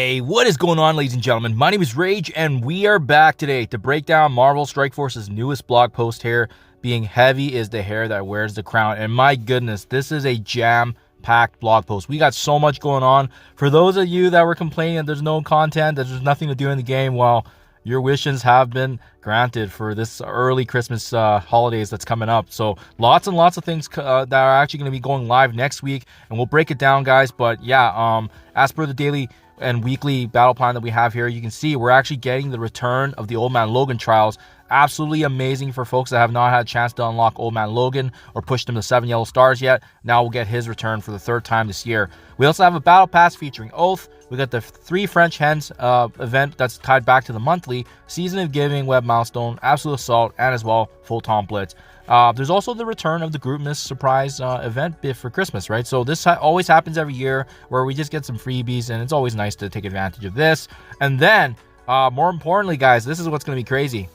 Hey, what is going on, ladies and gentlemen? My name is Rayge, and we are back today to break down Marvel Strike Force's newest blog post here, being "Heavy is the hair that wears the crown." And my goodness, this is a jam-packed blog post. We got so much going on. For those of you that were complaining that there's no content, that there's nothing to do in the game, well, your wishes have been granted for this early Christmas holidays that's coming up. So lots and lots of things that are actually going to be going live next week, and we'll break it down, guys. But yeah, as per the daily and weekly battle plan that we have here, you can see we're actually getting the return of the Old Man Logan trials. Absolutely amazing for folks that have not had a chance to unlock Old Man Logan or push them to 7 yellow stars yet. Now we'll get his return for the third time this year. We also have a battle pass featuring Oath. We got the 3 French Hens event that's tied back to the monthly Season of Giving web milestone, Absolute Assault, and as well Full Tom Blitz. There's also the return of the Group Miss surprise event bit for Christmas, right? So this always happens every year where we just get some freebies, and it's always nice to take advantage of this. And then, more importantly, guys, this is what's going to be crazy.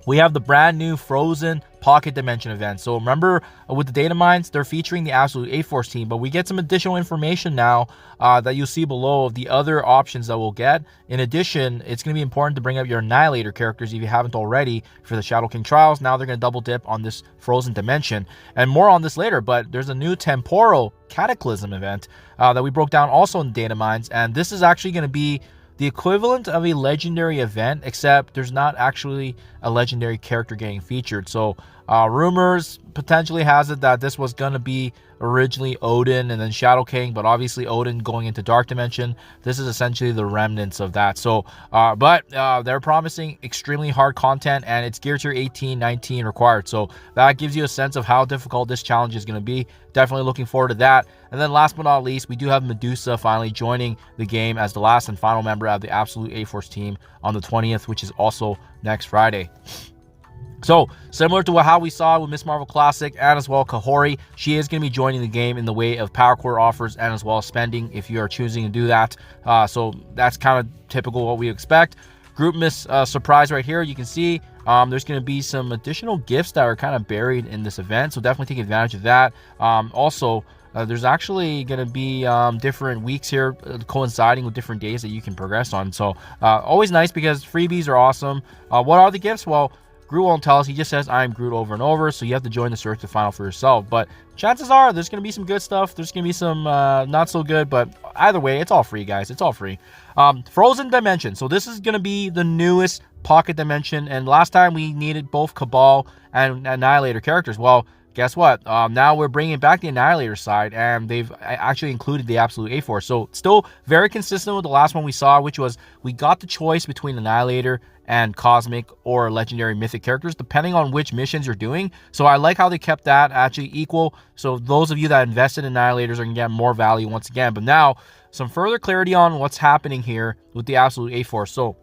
We have the brand new Frozen Pocket Dimension event. So remember, with the data mines, they're featuring the Absolute A-Force team, but we get some additional information now that you'll see below of the other options that we'll get. In addition, it's going to be important to bring up your Annihilator characters if you haven't already for the Shadow King trials. Now they're going to double dip on this Frozen Dimension, and more on this later. But there's a new Temporal Cataclysm event that we broke down also in the data mines, and this is actually going to be the equivalent of a legendary event, except there's not actually a legendary character getting featured. So rumors potentially has it that this was going to be originally Odin and then Shadow King, but obviously Odin going into Dark Dimension. This is essentially the remnants of that. So but they're promising extremely hard content, and it's gear tier 18, 19 required. So that gives you a sense of how difficult this challenge is going to be. Definitely looking forward to that. And then last but not least, we do have Medusa finally joining the game as the last and final member of the Absolute A-Force team on the 20th, which is also next Friday. So, similar to how we saw with Miss Marvel Classic and as well Kahori, she is going to be joining the game in the way of Power Core offers and as well as spending if you are choosing to do that. So, that's kind of typical what we expect. Group Miss surprise right here. You can see there's going to be some additional gifts that are kind of buried in this event. So, definitely take advantage of that. Also, there's actually going to be different weeks here coinciding with different days that you can progress on. So, always nice because freebies are awesome. What are the gifts? Well, Groot won't tell us. He just says, "I am Groot" over and over, so you have to join the search to find out for yourself. But chances are there's going to be some good stuff. There's going to be some not so good, but either way, it's all free, guys. It's all free. Frozen Dimension. So this is going to be the newest Pocket Dimension, and last time we needed both Cabal and Annihilator characters. Well, guess what? Now we're bringing back the Annihilator side, and they've actually included the Absolute A-Force. So still very consistent with the last one we saw, which was we got the choice between Annihilator and Cosmic or Legendary Mythic characters, depending on which missions you're doing. So I like how they kept that actually equal. So those of you that invested in Annihilators are going to get more value once again. But now, some further clarity on what's happening here with the Absolute A-Force. So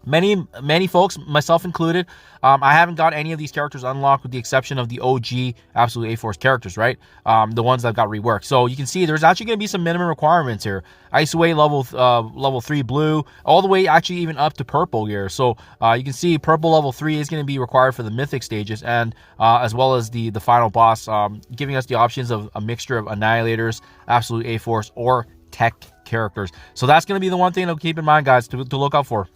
many folks, myself included, I haven't got any of these characters unlocked with the exception of the OG Absolute A-Force characters, right? The ones that got reworked. So you can see there's actually going to be some minimum requirements here. Isolate level 3 blue, all the way actually even up to purple here. So you can see purple level 3 is going to be required for the mythic stages, and as well as the final boss, giving us the options of a mixture of Annihilators, Absolute A-Force, or tech characters. So that's going to be the one thing to keep in mind, guys, to look out for.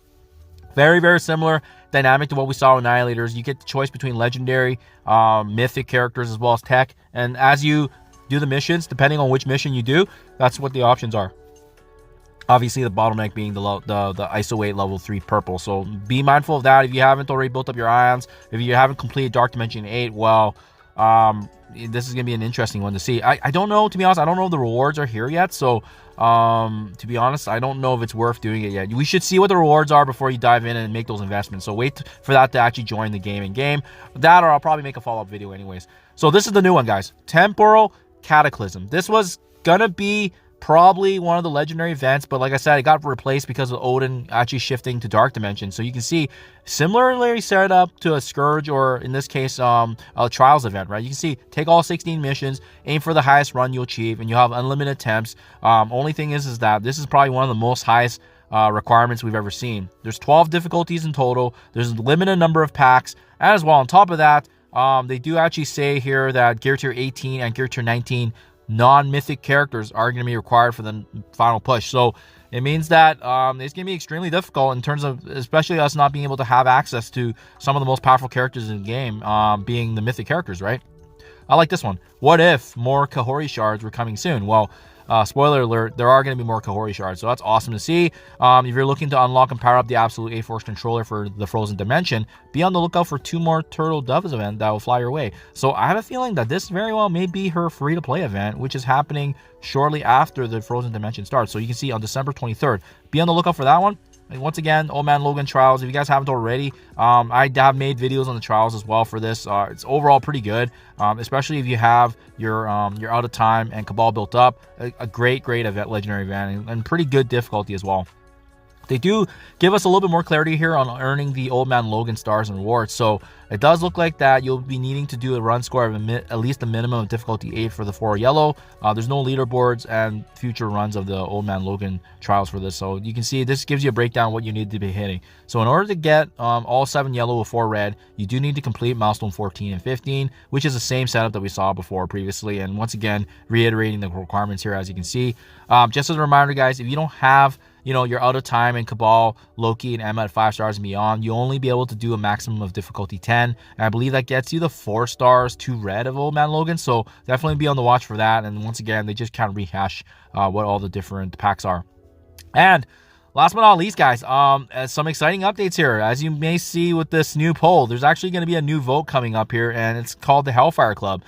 Very, very similar dynamic to what we saw with Annihilators. You get the choice between legendary, mythic characters as well as tech. And as you do the missions, depending on which mission you do, that's what the options are. Obviously, the bottleneck being the ISO 8 level 3 purple. So be mindful of that. If you haven't already built up your ions, if you haven't completed Dark Dimension 8, well, this is going to be an interesting one to see. I don't know, to be honest. I don't know if the rewards are here yet. So to be honest, I don't know if it's worth doing it yet. We should see what the rewards are before you dive in and make those investments. So wait for that to actually join the game in-game. That, or I'll probably make a follow-up video anyways. So this is the new one, guys. Temporal Cataclysm. This was gonna be probably one of the legendary events, but like I said, it got replaced because of Odin actually shifting to Dark Dimension. So you can see similarly set up to a Scourge, or in this case a Trials event, right? You can see take all 16 missions, aim for the highest run you achieve, and you'll have unlimited attempts. Only thing is that this is probably one of the most highest requirements we've ever seen. There's 12 difficulties in total. There's a limited number of packs, and as well on top of that, they do actually say here that Gear Tier 18 and Gear Tier 19 non-mythic characters are going to be required for the final push. So It means that it's going to be extremely difficult in terms of, especially us not being able to have access to some of the most powerful characters in the game, being the mythic characters, right? I like this one. What if more Kahori shards were coming soon? Well, spoiler alert, there are going to be more Kahori shards, so that's awesome to see. If you're looking to unlock and power up the absolute A-Force controller for the Frozen Dimension, be on the lookout for 2 more Turtle Doves event that will fly your way. So I have a feeling that this very well may be her free-to-play event, which is happening shortly after the Frozen Dimension starts. So you can see on December 23rd. Be on the lookout for that one. And once again, Old Man Logan trials. If you guys haven't already, I have made videos on the trials as well for this. It's overall pretty good, especially if you have your out of time and Cabal built up. A great event, legendary event, and pretty good difficulty as well. They do give us a little bit more clarity here on earning the Old Man Logan stars and rewards. So it does look like that you'll be needing to do a run score of at least a minimum of difficulty 8 for the 4 yellow. There's no leaderboards and future runs of the Old Man Logan trials for this. So you can see this gives you a breakdown of what you need to be hitting. So in order to get all 7 yellow with 4 red, you do need to complete milestone 14 and 15, which is the same setup that we saw before previously. And once again, reiterating the requirements here, as you can see. Just as a reminder, guys, if you don't have you're out of time in Cabal, Loki, and Emma at 5 stars and beyond, you only be able to do a maximum of difficulty 10. And I believe that gets you the 4 stars, 2 red of Old Man Logan. So definitely be on the watch for that. And once again, they just kind of rehash what all the different packs are. And last but not least, guys, some exciting updates here. As you may see with this new poll, there's actually going to be a new vote coming up here, and it's called the Hellfire Club.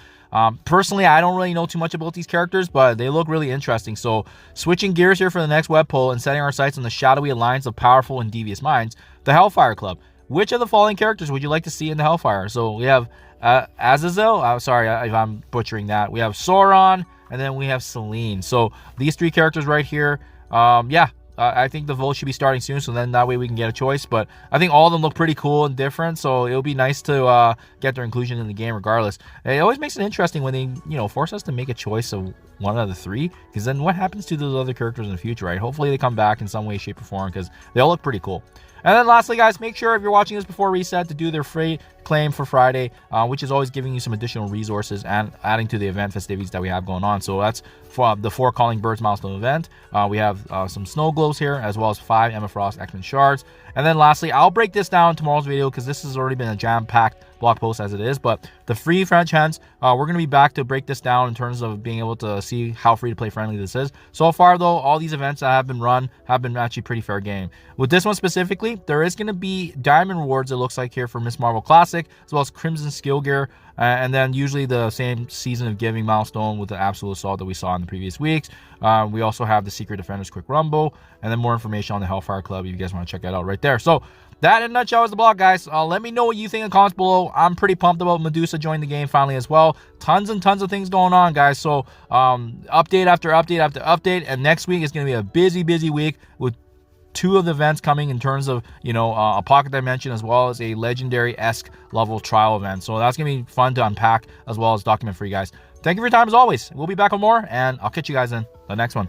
Personally, I don't really know too much about these characters, but they look really interesting. So switching gears here for the next web poll and setting our sights on the shadowy alliance of powerful and devious minds, the Hellfire Club. Which of the following characters would you like to see in the Hellfire? So we have Azazel. Sorry if I'm butchering that. We have Sauron, and then we have Selene. So these 3 characters right here, I think the vote should be starting soon, so then that way we can get a choice. But I think all of them look pretty cool and different, so it'll be nice to get their inclusion in the game regardless. It always makes it interesting when they, force us to make a choice of one out of the 3, because then what happens to those other characters in the future, right? Hopefully they come back in some way, shape, or form, because they all look pretty cool. And then lastly, guys, make sure if you're watching this before reset to do their free claim for Friday, which is always giving you some additional resources and adding to the event festivities that we have going on. So that's for the 4 Calling Birds milestone event. We have some snow globes here, as well as 5 Emma Frost X-Men shards. And then lastly, I'll break this down in tomorrow's video, because this has already been a jam-packed blog post as it is. But the free French hens, we're going to be back to break this down in terms of being able to see how free-to-play friendly this is. So far, though, all these events that have been run have been actually pretty fair game. With this one specifically, there is going to be diamond rewards, it looks like here, for Miss Marvel Classic, as well as Crimson Skill Gear, and then usually the same Season of Giving milestone with the Absolute Assault that we saw in the previous weeks. We also have the Secret Defenders Quick Rumble, and then more information on the Hellfire Club if you guys want to check that out right there. So that in a nutshell is the blog, guys. Let me know what you think in the comments below. I'm pretty pumped about Medusa joining the game finally as well. Tons and tons of things going on, guys. So update after update after update, and next week is going to be a busy week with 2 of the events coming in terms of, a Pocket Dimension as well as a Legendary-esque level trial event. So that's going to be fun to unpack as well as document for you guys. Thank you for your time as always. We'll be back with more, and I'll catch you guys in the next one.